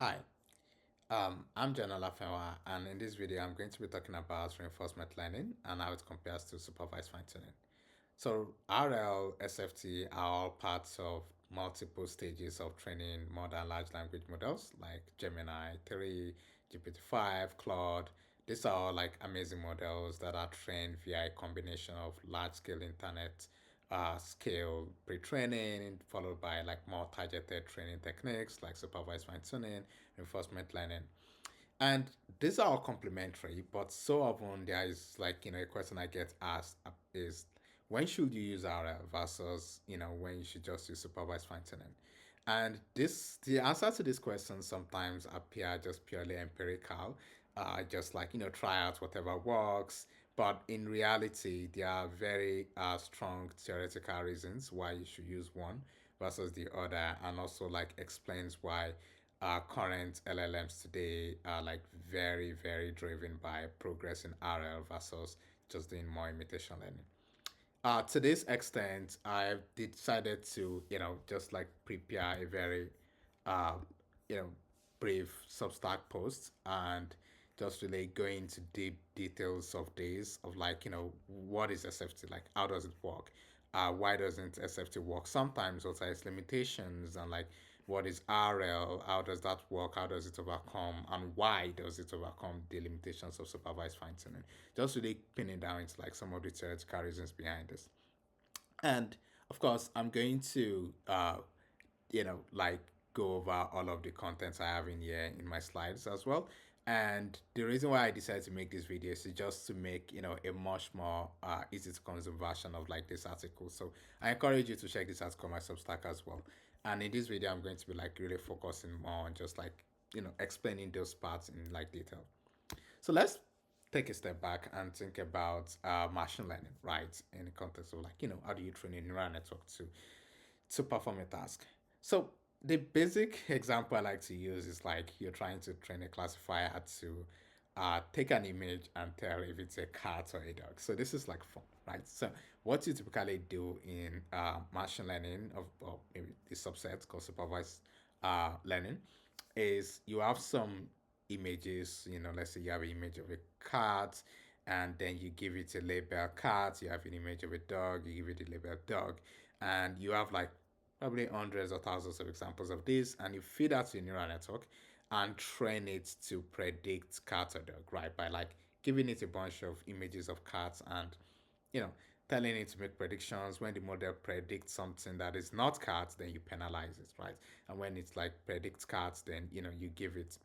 Hi, I'm Generalization and in this video, I'm going to be talking about reinforcement learning and how it compares to supervised fine-tuning. So RL, SFT are all parts of multiple stages of training modern large language models like Gemini 3, GPT-5, Claude. These are all like amazing models that are trained via a combination of large-scale internet scale pre-training followed by like more targeted training techniques like supervised fine-tuning, reinforcement learning. And these are all complementary, but so often there is like, a question I get asked is when should you use RL versus, when you should just use supervised fine tuning? And the answer to this question sometimes appear just purely empirical, just like, try out whatever works. But in reality, there are very strong theoretical reasons why you should use one versus the other, and also like explains why current LLMs today are like very, very driven by progress in RL versus just doing more imitation learning. To this extent, I've decided to, just like prepare a very, uh, you know, brief Substack post and just really go into deep details of this, of like, what is SFT? Like, how does it work? Why doesn't SFT work? Sometimes what are its limitations and like what is RL? How does that work? How does it overcome? And why does it overcome the limitations of supervised fine tuning? Just really pinning down into like some of the theoretical reasons behind this. And of course, I'm going to, like go over all of the contents I have in here in my slides as well. And the reason why I decided to make this video is just to make, a much more easy to consume version of like this article. So I encourage you to check this article on my Substack as well. And in this video, I'm going to be like really focusing more on just like, explaining those parts in like detail. So let's take a step back and think about machine learning, right? In the context of like, how do you train a neural network to perform a task? So the basic example I like to use is like you're trying to train a classifier to take an image and tell if it's a cat or a dog. So this is like fun, right? So what you typically do in machine learning of maybe the subset called supervised learning is you have some images, let's say you have an image of a cat and then you give it a label cat, you have an image of a dog, you give it a label dog, and you have like probably hundreds or thousands of examples of this, and you feed that to a neural network and train it to predict cat or dog, right? By like giving it a bunch of images of cats and, you know, telling it to make predictions. When the model predicts something that is not cats, then you penalize it, right? And when it's like predicts cats, then you give it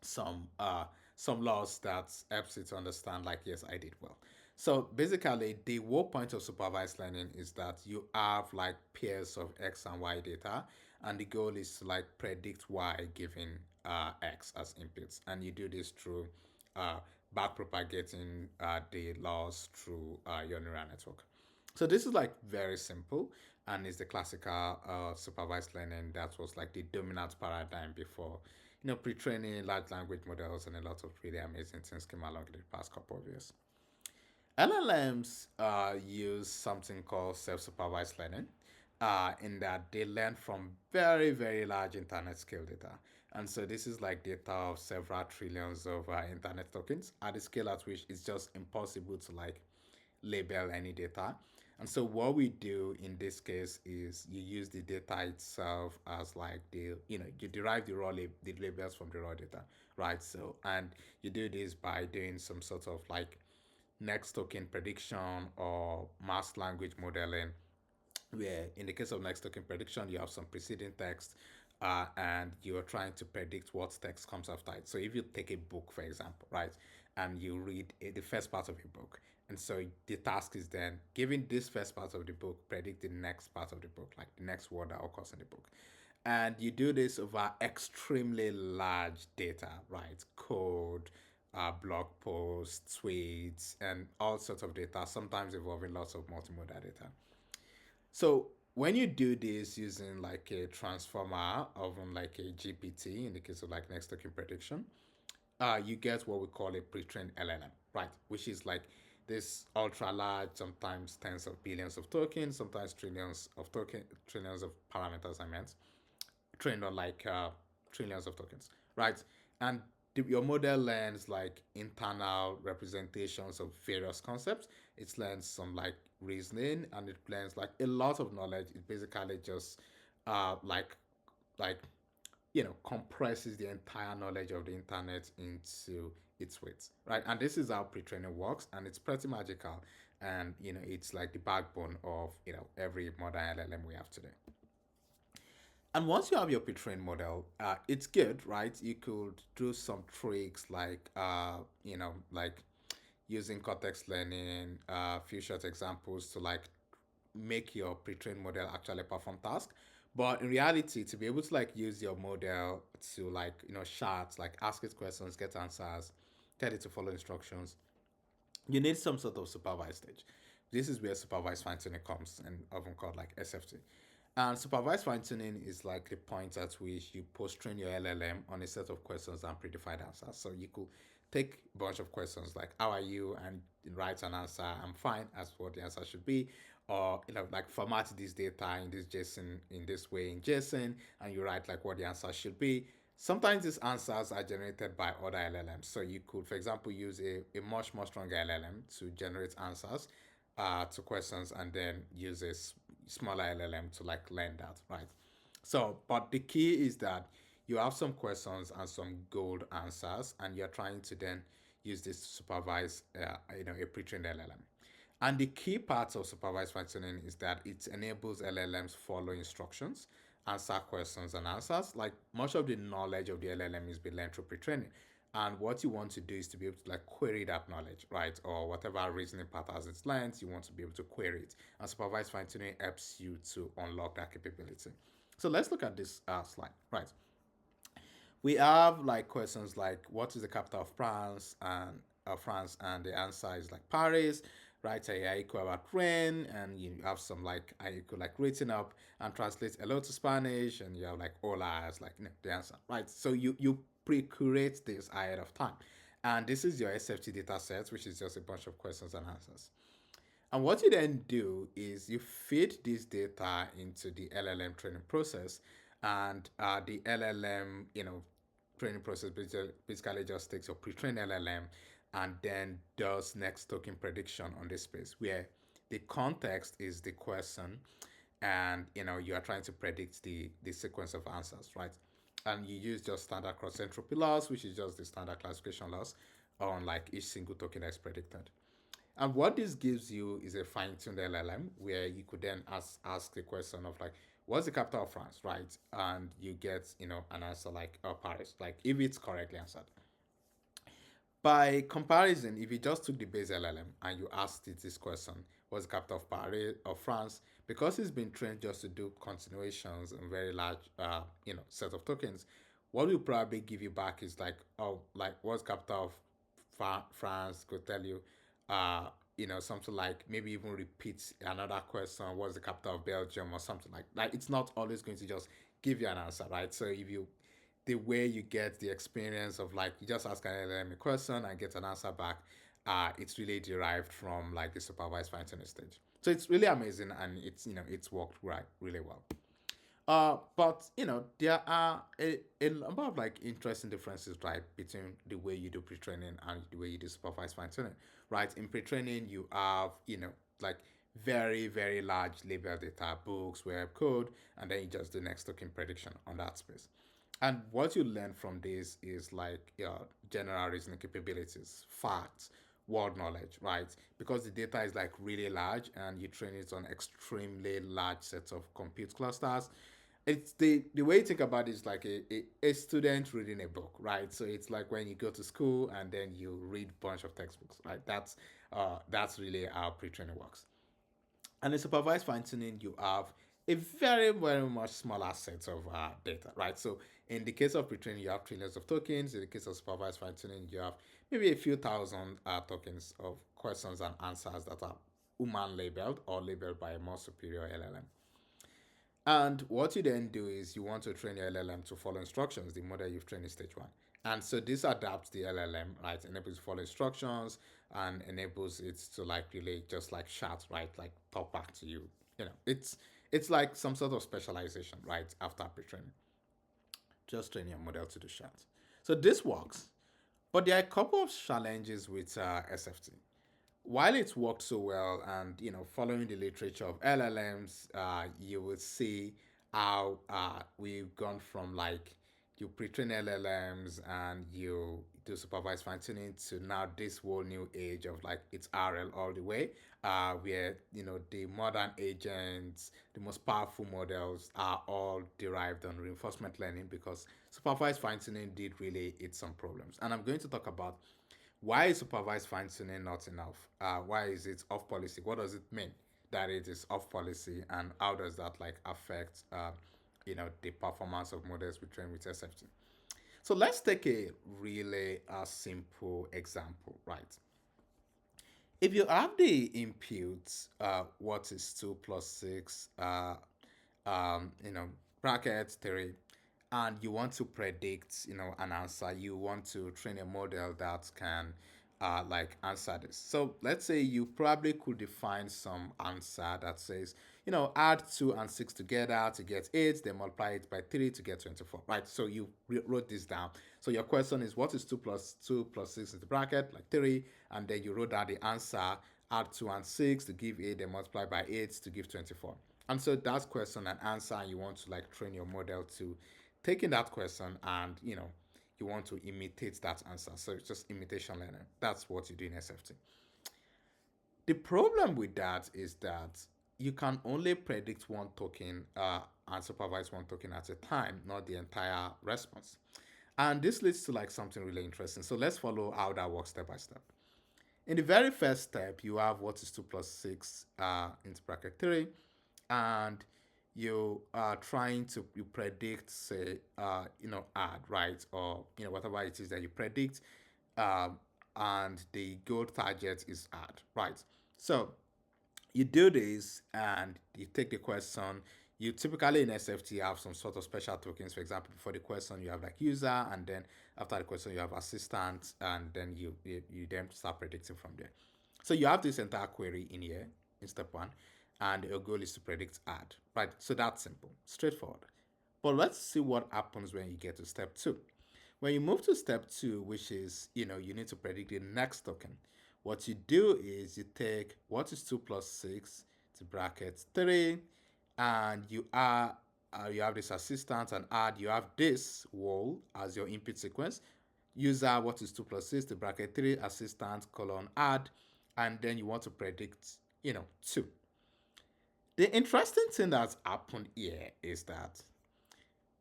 some uh some laws that helps it to understand like yes, I did well. So basically the whole point of supervised learning is that you have like pairs of x and y data, and the goal is to like predict y given x as inputs, and you do this through uh back propagating the laws through your neural network. So this is like very simple, and is the classical supervised learning that was like the dominant paradigm before, pre-training large language models and a lot of really amazing things came along in the past couple of years. LLMs use something called self-supervised learning, in that they learn from very, very large internet scale data. And so this is like data of several trillions of internet tokens at a scale at which it's just impossible to like label any data. And so what we do in this case is you use the data itself as like you derive the labels from the raw data, right? So, and you do this by doing some sort of like next token prediction or mass language modeling, where in the case of next token prediction, you have some preceding text, and you're trying to predict what text comes after it. So if you take a book, for example, right, and you read the first part of a book, and so the task is then given this first part of the book, predict the next part of the book, like the next word that occurs in the book. And you do this over extremely large data, right? Code, blog posts, tweets, and all sorts of data, sometimes involving lots of multimodal data. So when you do this using like a transformer of like a GPT, in the case of like next token prediction, you get what we call a pre-trained LLM, right? Which is like this ultra large, sometimes tens of billions of tokens, sometimes trillions of parameters. I meant trained on like trillions of tokens, right? And your model learns like internal representations of various concepts. It learns some like reasoning, and it learns like a lot of knowledge. It basically just like like compresses the entire knowledge of the internet into its weights, right? And this is how pre-training works, and it's pretty magical. And it's like the backbone of every modern LLM we have today. And once you have your pre-trained model, it's good, right? You could do some tricks like like using context learning, few short examples to like make your pre-trained model actually perform task. But in reality, to be able to like use your model to like chat, like ask it questions, get answers, tell it to follow instructions, you need some sort of supervised stage. This is where supervised fine tuning comes, and often called like SFT. And supervised fine tuning is like the point at which you post train your LLM on a set of questions and predefined answers. So you could take a bunch of questions like "How are you?" and write an answer "I'm fine" as what the answer should be, or like format this data in this JSON in this way in JSON, and you write like what the answer should be. Sometimes these answers are generated by other LLMs. So you could, for example, use a much more stronger LLM to generate answers to questions, and then use a smaller LLM to like learn that, right? So, but the key is that you have some questions and some gold answers, and you're trying to then use this to supervise, a pre-trained LLM. And the key parts of supervised functioning is that it enables LLMs follow instructions, answer questions and answers. Like much of the knowledge of the LLM is being learned through pre-training. And what you want to do is to be able to like query that knowledge, right? Or whatever reasoning patterns it's learned, you want to be able to query it. And supervised fine tuning helps you to unlock that capability. So let's look at this slide, right? We have like questions like what is the capital of France, and the answer is like Paris. Write a haiku about rain, and you have some like haiku like written up and translate hello to Spanish, and you have like hola as like the answer, right? So you pre-curate this ahead of time, and this is your SFT data set, which is just a bunch of questions and answers. And what you then do is you feed this data into the LLM training process, and the LLM, training process basically just takes your pre-trained LLM and then does next token prediction on this space, where the context is the question, and you are trying to predict the sequence of answers, right? And you use just standard cross entropy loss, which is just the standard classification loss on like each single token that's predicted. And what this gives you is a fine-tuned LLM where you could then ask the question of like, what's the capital of France, right? And you get, an answer like Paris, like if it's correctly answered. By comparison, if you just took the base LLM and you asked it this question, what's the capital of Paris or France, because it's been trained just to do continuations and very large, set of tokens, what will probably give you back is like, oh, like what's the capital of France? Could tell you, something like maybe even repeat another question, what's the capital of Belgium or something like. It's not always going to just give you an answer, right? So if you the way you get the experience of like you just ask an LLM a question and get an answer back, it's really derived from like the supervised fine tuning stage. So it's really amazing, and it's worked right really well. But there are a number of like interesting differences, right, between the way you do pre-training and the way you do supervised fine tuning, right? In pre-training, you have like very very large label data, books, web code, and then you just do next token prediction on that space. And what you learn from this is like general reasoning capabilities, facts, world knowledge, right? Because the data is like really large and you train it on extremely large sets of compute clusters. It's the way you think about it is like a student reading a book, right? So it's like when you go to school and then you read a bunch of textbooks, right? That's really how pre-training works. And in supervised fine tuning, you have a very, very much smaller set of data, right? So in the case of pre-training, you have trillions of tokens. In the case of supervised fine tuning, you have maybe a few thousand tokens of questions and answers that are human labeled or labeled by a more superior LLM. And what you then do is you want to train your LLM to follow instructions, the model you've trained in stage one. And so this adapts the LLM, right? Enables to follow instructions and enables it to like really just like shout, right? Like talk back to you. It's like some sort of specialization, right? After pre-training. just train your model to do that. So this works, but there are a couple of challenges with SFT. While it's worked so well, and following the literature of LLMs, you will see how we've gone from like you pre-train LLMs and you do supervised fine tuning to now this whole new age of like it's RL all the way, where the modern agents, the most powerful models are all derived on reinforcement learning because supervised fine tuning did really hit some problems, and I'm going to talk about why is supervised fine tuning not enough? Why is it off policy? What does it mean that it is off policy, and how does that like affect the performance of models we train with SFT? So let's take a really simple example, right? If you have the inputs, what is 2 plus 6, um, you know, brackets 3, and you want to predict, an answer, you want to train a model that can, like answer this. So let's say you probably could define some answer that says, add 2 and 6 together to get 8, then multiply it by 3 to get 24, right? So you wrote this down. So your question is, what is 2 plus 6 in the bracket, like 3, and then you wrote down the answer, add 2 and 6 to give 8, then multiply by 8 to give 24. And so that's question and answer, and you want to like train your model to taking that question and you want to imitate that answer. So it's just imitation learning. That's what you do in SFT. The problem with that is that you can only predict one token and supervise one token at a time, not the entire response. And this leads to like something really interesting. So let's follow how that works step by step. In the very first step, you have what is 2 plus 6 into bracket 3, and you are trying to you predict, say, add, right, or whatever it is that you predict, um, and the goal target is add, right. So you do this and you take the question. You typically in SFT have some sort of special tokens. For example, before the question you have like user, and then after the question you have assistant, and then you then start predicting from there. So you have this entire query in here in step one, and your goal is to predict add, right? So that's simple, straightforward. But let's see what happens when you get to step two. When you move to step two, which is, you need to predict the next token, what you do is you take what is 2 plus 6 to bracket 3, and you have this assistant and add, you have this wall as your input sequence. User, what is 2 plus 6 to bracket 3, assistant, colon, add, and then you want to predict, 2. The interesting thing that's happened here is that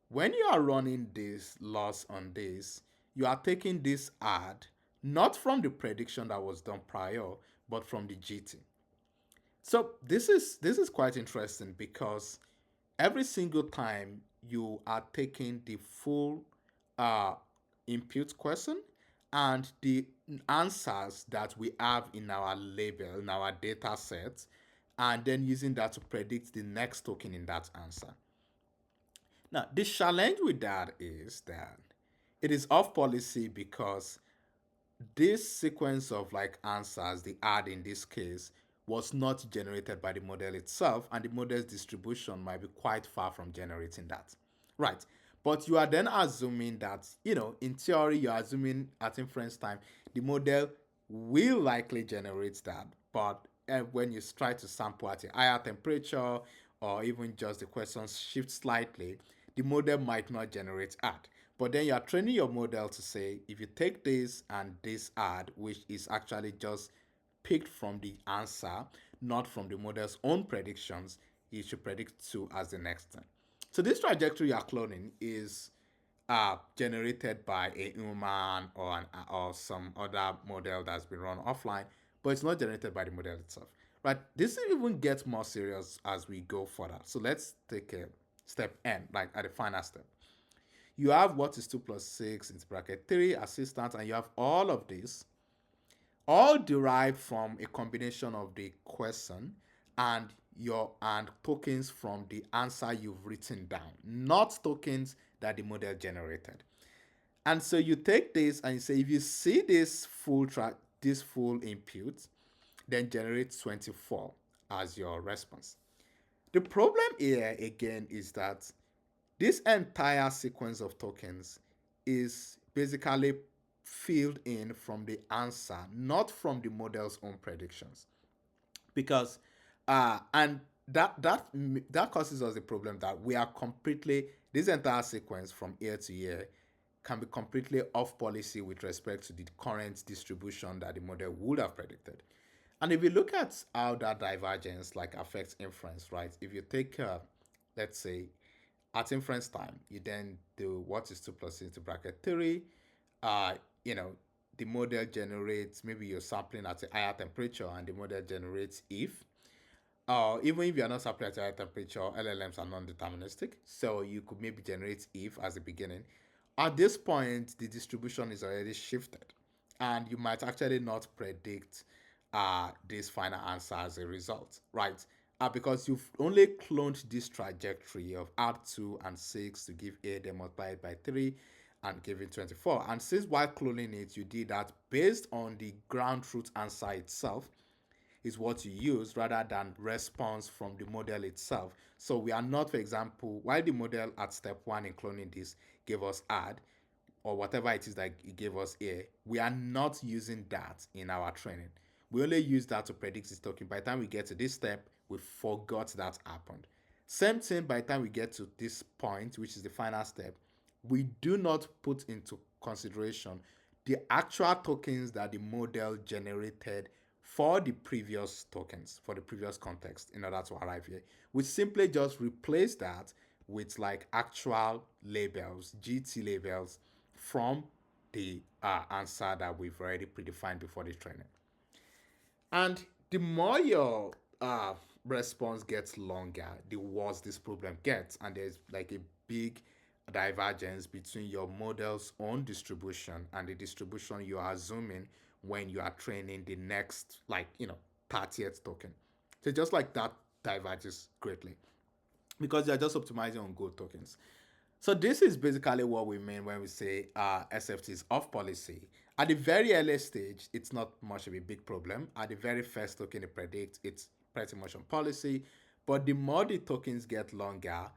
when you are running this loss on this, you are taking this add not from the prediction that was done prior, but from the GT. So this is quite interesting because every single time you are taking the full uh, input question and the answers that we have in our label, in our data set, and then using that to predict the next token in that answer. Now, the challenge with that is that it is off policy because this sequence of like answers, the add in this case, was not generated by the model itself, and the model's distribution might be quite far from generating that. Right. But you are then assuming that, in theory, you're assuming at inference time, the model will likely generate that. But when you try to sample at a higher temperature, or even just the questions shift slightly, the model might not generate add. But then you are training your model to say, if you take this and this add, which is actually just picked from the answer, not from the model's own predictions, you should predict 2 as the next thing. So this trajectory you are cloning is generated by a human or some other model that's been run offline, but it's not generated by the model itself. Right? This even gets more serious as we go further. So let's take a step N, like at the final step. You have what is 2 plus 6 into bracket 3, assistant, and you have all of this, all derived from a combination of the question and tokens from the answer you've written down, not tokens that the model generated. And so you take this and you say, if you see this full input, then generate 24 as your response. The problem here again is that This entire sequence of tokens is basically filled in from the answer, not from the model's own predictions. Because and that causes us a problem that we are completely, this entire sequence from year to year can be completely off policy with respect to the current distribution that the model would have predicted. And if you look at how that divergence like affects inference, right? If you take let's say at inference time, you then do what is 2 plus into bracket 3. Uh, you know, the model generates, maybe you're sampling at a higher temperature and the model generates if. Even if you're not sampling at a higher temperature, LLMs are non-deterministic. So you could maybe generate if as a beginning. At this point, the distribution is already shifted. And you might actually not predict this final answer as a result, right? Because you've only cloned this trajectory of add 2 and 6 to give A, then multiply it by 3 and give it 24. And since while cloning it, you did that based on the ground truth answer itself, is what you use rather than response from the model itself. So we are not, for example, while the model at step 1 in cloning this gave us add, or whatever it is that it gave us here, we are not using that in our training. We only use that to predict this token. By the time we get to this step, we forgot that happened. Same thing by the time we get to this point, which is the final step, we do not put into consideration the actual tokens that the model generated for the previous tokens, for the previous context in order to arrive here. We simply just replace that with like actual labels, GT labels from the answer that we've already predefined before the training. And the more your response gets longer, the worse this problem gets. And there's like a big divergence between your model's own distribution and the distribution you are assuming when you are training the next, like, 30th token. So just like that diverges greatly because you're just optimizing on gold tokens. So this is basically what we mean when we say SFT is off policy. At the very early stage, it's not much of a big problem. At the very first token it predicts, it's pretty much on policy. But the more the tokens get longer,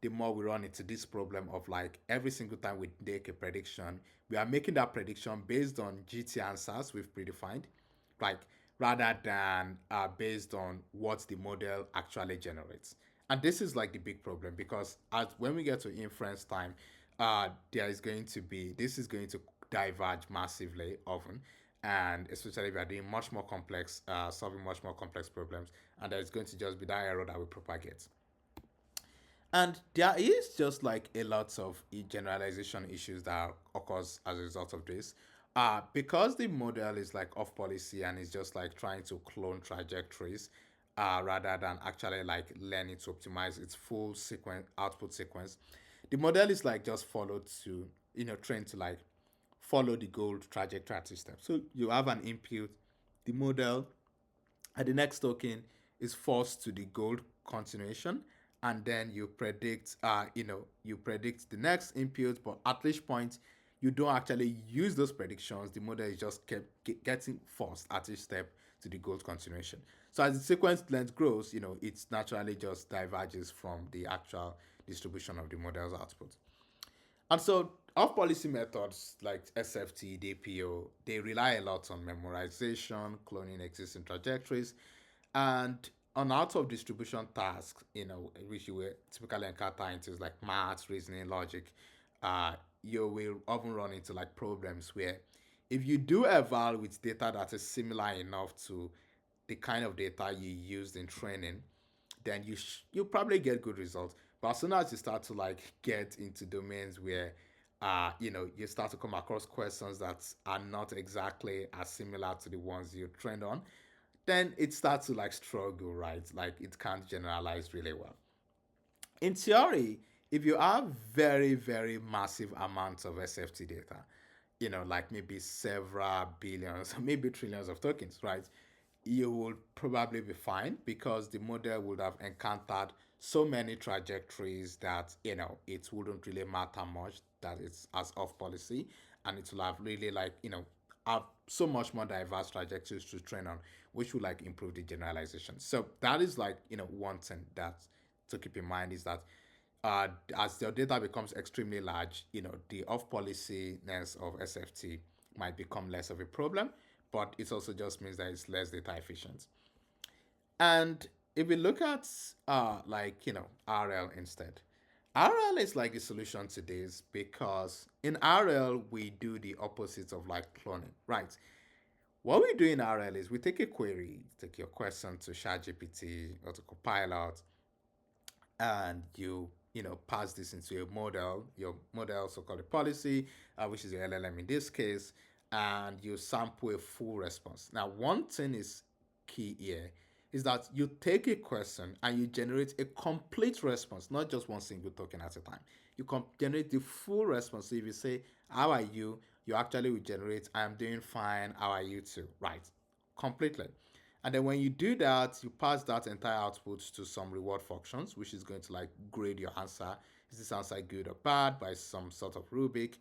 the more we run into this problem of like every single time we make a prediction, we are making that prediction based on GT answers we've predefined, like rather than based on what the model actually generates. And this is like the big problem because as when we get to inference time, there is going to be, this is going to diverge massively often, and especially if we are doing much more complex, solving much more complex problems, and there's going to just be that error that we propagate. And there is just like a lot of generalization issues that occurs as a result of this. Because the model is like off policy and is just like trying to clone trajectories, rather than actually like learning to optimize its full sequence output sequence. The model is like just followed to, trained to like follow the goal trajectory at system. So you have an input, the model at the next token is forced to the gold continuation, and then you predict you predict the next input, but at which point you don't actually use those predictions. The model is just kept getting forced at each step to the gold continuation. So as the sequence length grows, it naturally just diverges from the actual distribution of the model's output. And so off policy methods like SFT, DPO, they rely a lot on memorization, cloning existing trajectories, and on out of distribution tasks, which you will typically encounter in things like maths, reasoning, logic. You will often run into like problems where if you do eval with data that is similar enough to the kind of data you used in training, then you probably get good results. But as soon as you start to like get into domains where you start to come across questions that are not exactly as similar to the ones you trained on, then it starts to like struggle, right? Like it can't generalize really well. In theory, if you have very, very massive amounts of SFT data, like maybe several billions, maybe trillions of tokens, right? You will probably be fine because the model would have encountered so many trajectories that, it wouldn't really matter much that it's as off policy, and it will have really like, have so much more diverse trajectories to train on, which will like improve the generalization. So that is like, one thing that to keep in mind is that as your data becomes extremely large, the off policiness of SFT might become less of a problem, but it also just means that it's less data efficient. And if we look at RL instead, RL is like the solution to this because in RL we do the opposite of like cloning, right? What we do in RL is we take a query, take your question to ChatGPT or to Copilot, and you pass this into a model. Your model so called a policy, which is your LLM in this case, and you sample a full response. Now, one thing is key here is that you take a question and you generate a complete response, not just one single token at a time. You generate the full response. So if you say, "How are you?" you actually will generate, "I'm doing fine. How are you too?" Right? Completely. And then when you do that, you pass that entire output to some reward functions, which is going to like grade your answer. Is this answer good or bad by some sort of rubric?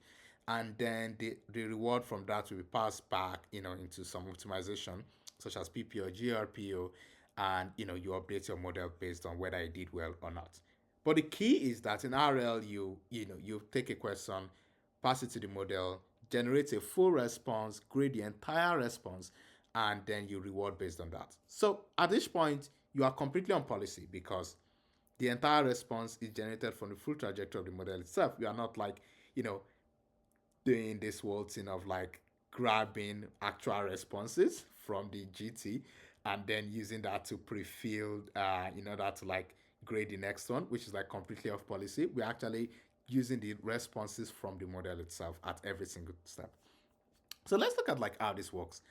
And then the reward from that will be passed back, into some optimization, such as PP or GRPO, and you update your model based on whether it did well or not. But the key is that in RL, you take a question, pass it to the model, generate a full response, grade the entire response, and then you reward based on that. So at this point, you are completely on policy because the entire response is generated from the full trajectory of the model itself. You are not like, you know, doing this whole thing of like grabbing actual responses from the GT and then using that to pre-fill in order to like grade the next one, which is like completely off policy. We're actually using the responses from the model itself at every single step. So let's look at like how this works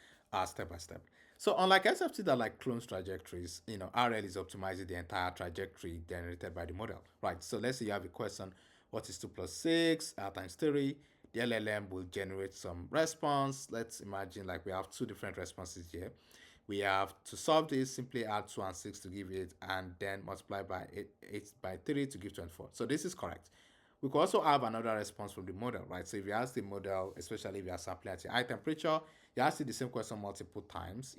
step by step. So unlike SFT that like clones trajectories, RL is optimizing the entire trajectory generated by the model, right? So let's say you have a question, what is 2 plus 6 times 3? The LLM will generate some response. Let's imagine like we have two different responses here. We have to solve this, simply add 2 and 6 to give it, and then multiply by 8 by 3 to give 24. So this is correct. We could also have another response from the model, right? So if you ask the model, especially if you are sampling at your eye temperature, you ask it the same question multiple times,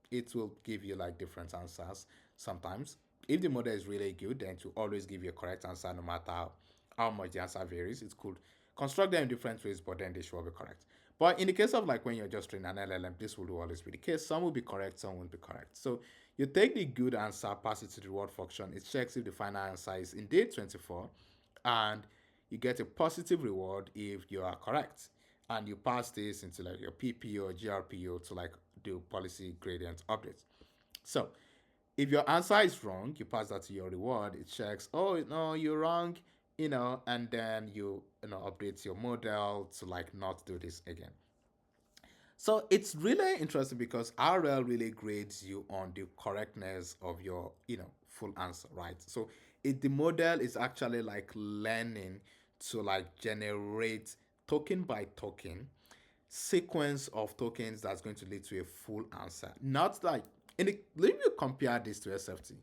it will give you like different answers sometimes. If the model is really good, then it will always give you a correct answer no matter how much the answer varies. It could construct them in different ways, but then they should all be correct. But in the case of like when you're just training an LLM, this will always be the case. Some will be correct, some won't be correct. So you take the good answer, pass it to the reward function. It checks if the final answer is indeed 24, and you get a positive reward if you are correct. And you pass this into like your PPO or GRPO to like do policy gradient updates. So if your answer is wrong, you pass that to your reward. It checks, oh no, you're wrong, and then you update your model to like not do this again. So it's really interesting because RL really grades you on the correctness of your, full answer, right? So the model is actually like learning to like generate token by token sequence of tokens that's going to lead to a full answer. Not like let me compare this to SFT. In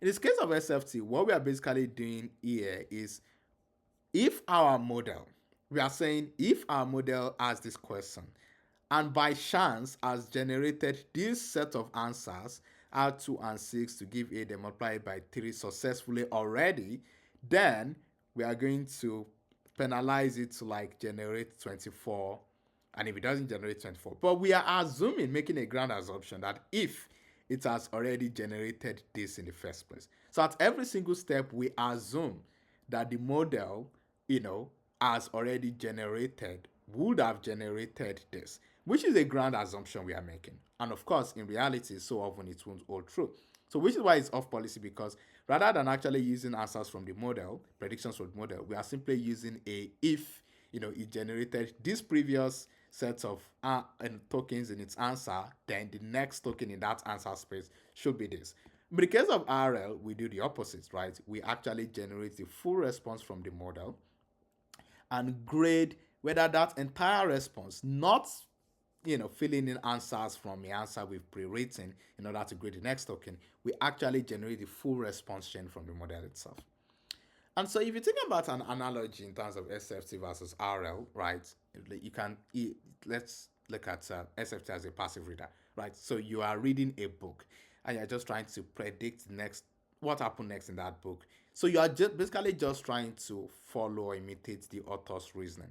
this case of SFT, what we are basically doing here is if our model, we are saying if our model asks this question and by chance has generated this set of answers, R2 and 6 to give A, then multiply it by 3 successfully already, then we are going to penalize it to like generate 24. And if it doesn't generate 24, but we are assuming, making a grand assumption that if it has already generated this in the first place. So at every single step, we assume that the model, has already generated, would have generated this, which is a grand assumption we are making. And of course, in reality, so often it won't hold true. So which is why it's off policy, because rather than actually using answers from the model, predictions from the model, we are simply using a if, it generated this previous set of tokens in its answer, then the next token in that answer space should be this. In the case of RL, we do the opposite, right? We actually generate the full response from the model and grade whether that entire response, not filling in answers from the answer we've pre-written in order to grade the next token, we actually generate the full response chain from the model itself. And so if you think about an analogy in terms of SFT versus RL, right, let's look at SFT as a passive reader, right? So you are reading a book and you're just trying to predict what happened next in that book. So you are just basically just trying to follow or imitate the author's reasoning,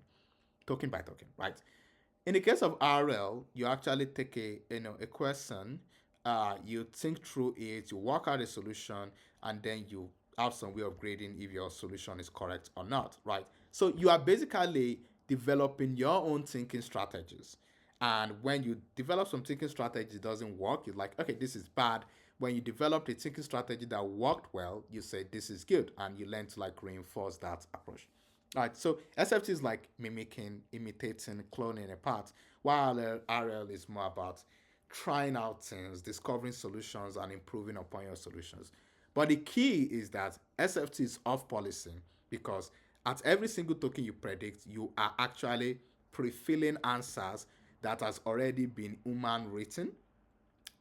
token by token, right? In the case of RL, you actually take a question, you think through it, you work out a solution, and then you have some way of grading if your solution is correct or not, right? So you are basically developing your own thinking strategies. And when you develop some thinking strategy that doesn't work, you're like, okay, this is bad. When you develop a thinking strategy that worked well, you say this is good, and you learn to like reinforce that approach. All right, so SFT is like mimicking, imitating, cloning a part, while RL is more about trying out things, discovering solutions, and improving upon your solutions. But the key is that SFT is off policy because at every single token you predict, you are actually pre-filling answers that has already been human written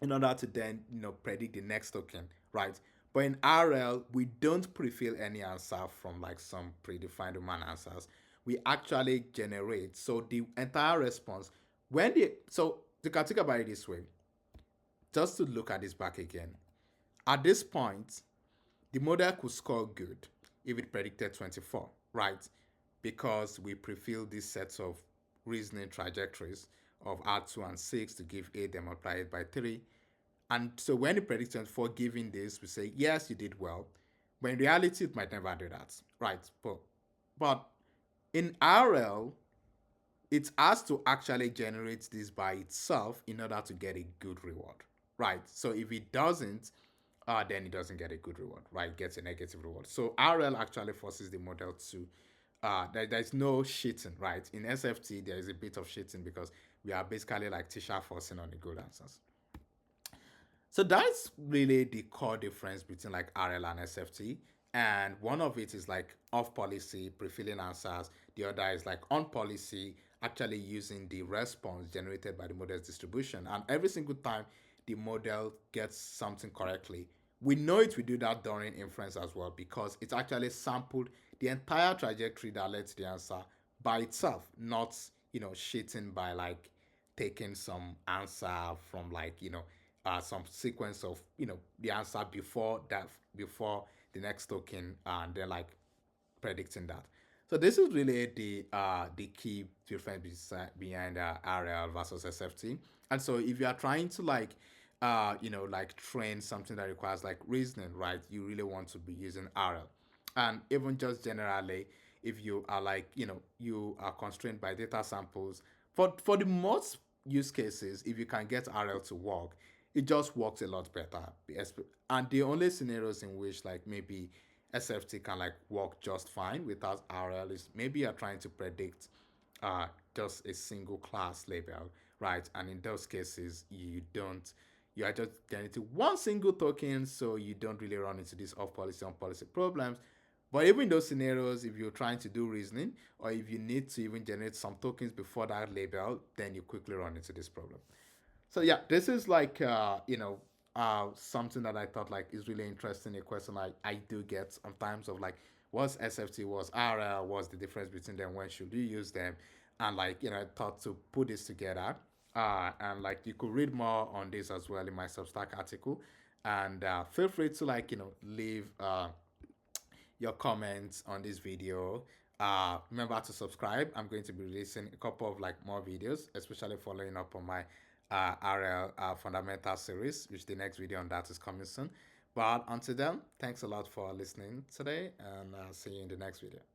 in order to then predict the next token, right? But in RL, we don't pre-fill any answer from like some predefined human answers. We actually generate. So the entire response, when the so you can think about it this way, just to look at this back again. At this point, the model could score good if it predicted 24, right? Because we pre-filled these sets of reasoning trajectories of R2 and 6 to give 8, then multiply it by 3. And so when the prediction for giving this, we say, yes, you did well. But in reality, it might never do that, right? But in RL, it has to actually generate this by itself in order to get a good reward, right? So if it doesn't, then it doesn't get a good reward, right? It gets a negative reward. So RL actually forces the model to, there's no cheating, right? In SFT, there is a bit of cheating because we are basically like teacher forcing on the good answers. So that's really the core difference between like RL and SFT. And one of it is like off policy, pre-filling answers. The other is like on policy, actually using the response generated by the model's distribution. And every single time the model gets something correctly, we know it will do that during inference as well because it's actually sampled the entire trajectory that led to the answer by itself, not, shitting by like taking some answer from like, some sequence of the answer before the next token and then like predicting that. So this is really the key difference behind RL versus SFT. And so if you are trying to like like train something that requires like reasoning, right, you really want to be using RL. And even just generally, if you are like you are constrained by data samples, for the most use cases, if you can get RL to work, it just works a lot better. And the only scenarios in which like maybe SFT can like work just fine without RL is maybe you're trying to predict just a single class label, right? And in those cases, you are just generating one single token, so you don't really run into these off policy on policy problems. But even in those scenarios, if you're trying to do reasoning or if you need to even generate some tokens before that label, then you quickly run into this problem. So yeah, this is like something that I thought like is really interesting. A question I do get sometimes of like what's SFT, what's RL, what's the difference between them, when should you use them, and like I thought to put this together. And like you could read more on this as well in my Substack article, and feel free to like leave your comments on this video. Remember to subscribe. I'm going to be releasing a couple of like more videos, especially following up on my RL fundamental series, which the next video on that is coming soon. But until then, thanks a lot for listening today, and see you in the next video.